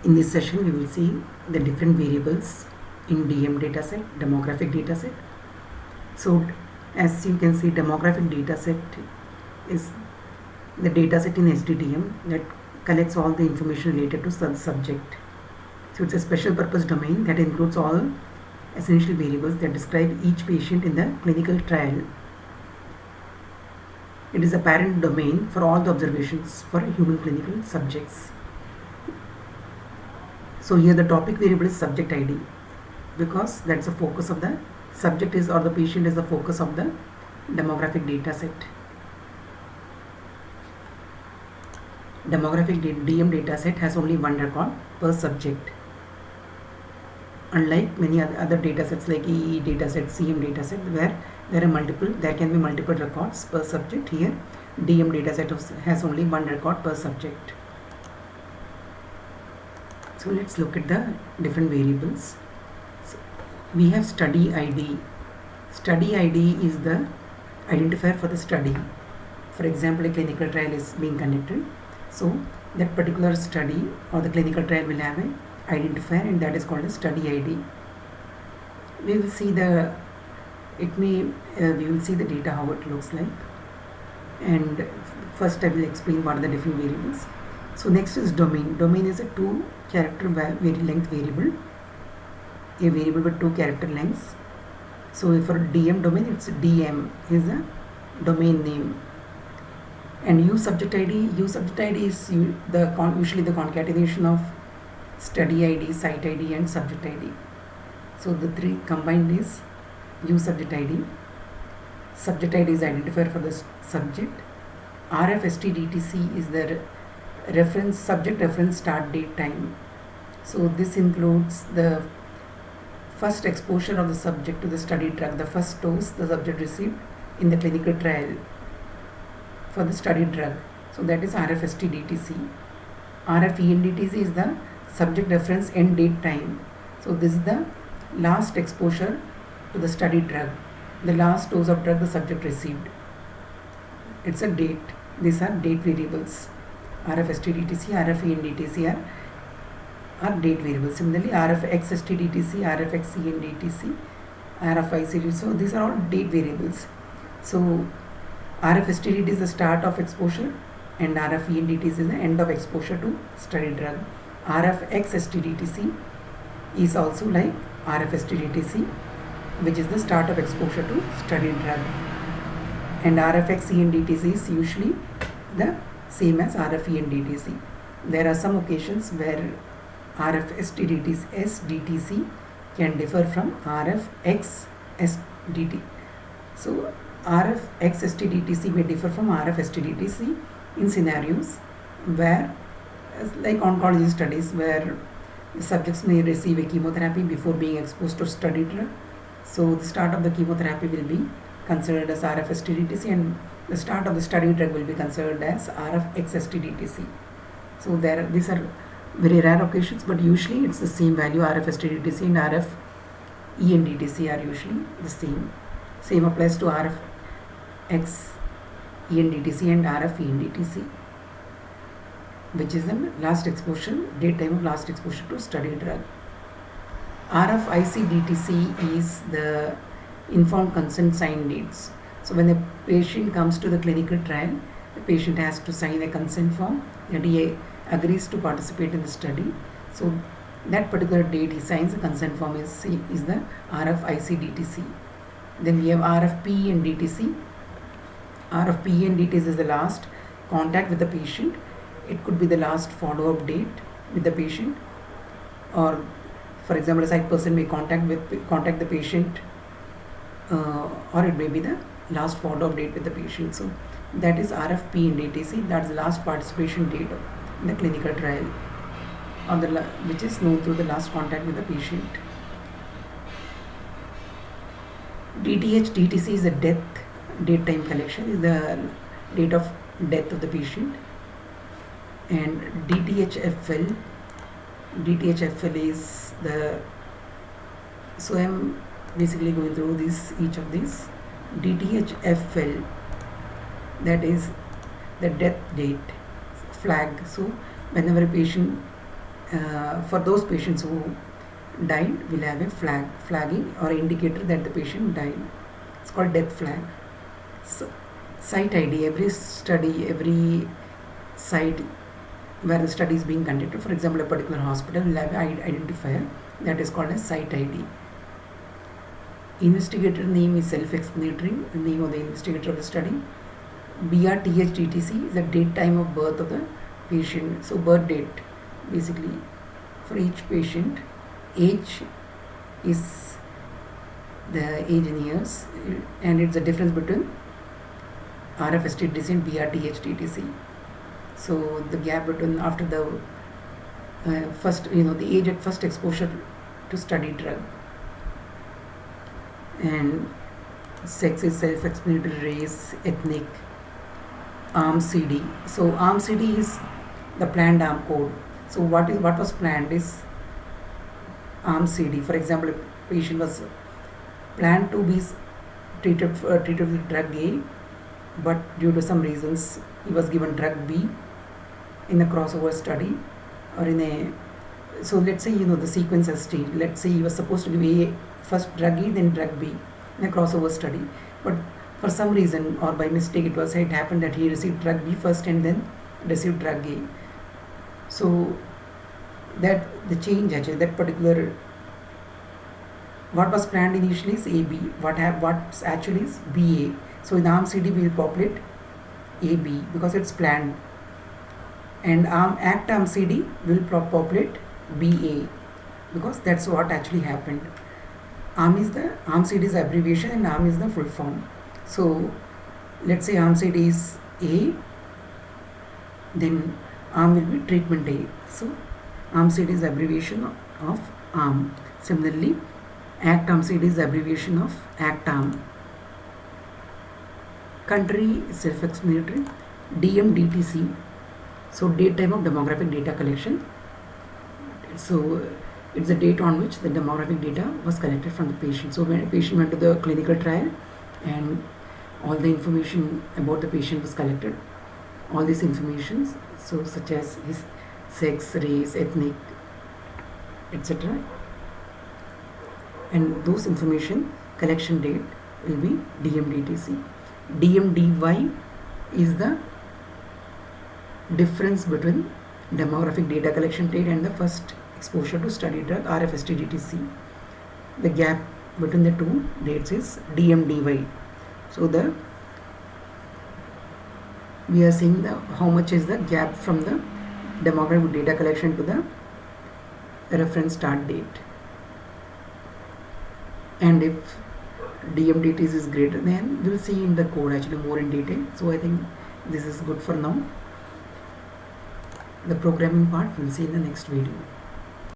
In this session, we will see the different variables in DM dataset, demographic dataset. So, as you can see, demographic dataset is the dataset in SDDM that collects all the information related to subject. So, it's a special purpose domain that includes all essential variables that describe each patient in the clinical trial. It is a parent domain for all the observations for human clinical subjects. So here the topic variable is subject ID, because that's the focus of the subject is, or the patient is the focus of the demographic data set. Demographic DM data set has only one record per subject. Unlike many other data sets like EE data set, CM data set, where there can be multiple records per subject, here DM data set has only one record per subject. So let's look at the different variables. So we have study ID. Study ID is the identifier for the study. For example, a clinical trial is being conducted. So that particular study or the clinical trial will have an identifier, and that is called a study ID. We will see the data how it looks like. And first I will explain what are the different variables. So next is domain. Domain is a 2-character length variable, a variable with 2 character lengths. So for DM domain, it's DM is a domain name. And U subject ID is usually the concatenation of study ID, site ID, and subject ID. So the three combined is U subject ID. Subject ID is identifier for the subject. RFSTDTC is the subject reference start date time. So this includes the first exposure of the subject to the study drug, the first dose the subject received in the clinical trial for the study drug. So that is RFSTDTC. RFENDTC is the subject reference end date time. So this is the last exposure to the study drug, the last dose of drug the subject received. It's a date. These are date variables. RFSTDTC, RFENDTC are date variables. Similarly, RFXSTDTC, RFXENDTC, RFICD. So these are all date variables. So RFSTDT is the start of exposure, and RFENDTC is the end of exposure to study drug. RFXSTDTC is also like RFSTDTC, which is the start of exposure to study drug. And RFXENDTC is usually the same as RFENDTC. There are some occasions where RFSTDTC can differ from RFXSTDT. So RFXSTDTC may differ from RFSTDTC in scenarios where, like oncology studies, where the subjects may receive a chemotherapy before being exposed to study drug. So the start of the chemotherapy will be considered as RFSTDTC, and the start of the study drug will be considered as RFXSTDTC. So these are very rare occasions, but usually it's the same value. RFSTDTC and RFENDTC are usually the same. Same applies to RFXENDTC and RFENDTC, which is the last exposure, date time of last exposure to study drug. RFICDTC is the informed consent sign dates. So when the patient comes to the clinical trial, the patient has to sign a consent form that he agrees to participate in the study. So that particular date he signs the consent form is the RFICDTC. Then we have RFPENDTC. RFPENDTC is the last contact with the patient. It could be the last follow-up date with the patient, or for example, a site person may contact the patient, or it may be the last follow-up date with the patient. So that is RFPENDTC. That's the last participation date in the clinical trial, or which is known through the last contact with the patient. DTC is the date time collection, is the date of death of the patient. And DTHFL is the, so I'm basically going through each of these. DTHFL, that is the death date flag. So whenever a patient for those patients who died, we'll have a flagging or indicator that the patient died. It's called death flag. So, site ID, every study, every site where the study is being conducted, for example, a particular hospital will have an identifier that is called as site ID. Investigator name is self-explanatory, the name of the investigator of the study. BRTHTTC is the date time of birth of the patient, so birth date basically for each patient. Age is the age in years, and it's the difference between RFSTTC and BRTHTTC. So the gap between after the first, the age at first exposure to study drug. And sex is self-explanatory, race, ethnic, arm CD. So arm CD is the planned arm code. So what was planned is arm CD. For example, if patient was planned to be treated with drug A, but due to some reasons he was given drug B in a crossover study, or in a, so let's say the sequence has changed. Let's say he was supposed to give A first drug A, then drug B in a crossover study, but for some reason or by mistake it happened that he received drug B first and then received drug A. So that the change actually, that particular, what was planned initially is AB, what's actually is BA. So in arm CD we will populate AB because it's planned, and ACT arm CD will populate BA because that's what actually happened. Arm CD is abbreviation and arm is the full form. So let's say arm CD is A, then arm will be treatment A. So arm CD is abbreviation of arm. Similarly, ACT arm CD is abbreviation of ACT arm. Country is self-explanatory. DMDTC, so date time of demographic data collection. So it's the date on which the demographic data was collected from the patient. So when a patient went to the clinical trial and all the information about the patient was collected, all these informations, so such as his sex, race, ethnic, etc., and those information collection date will be DMDTC. DMDY is the difference between demographic data collection date and the first exposure to study drug, RFSTTC. The gap between the two dates is DMDY. So we are seeing how much is the gap from the demographic data collection to the reference start date. And if DMDTs is greater, then we'll see in the code actually more in detail. So I think this is good for now. The programming part we'll see in the next video.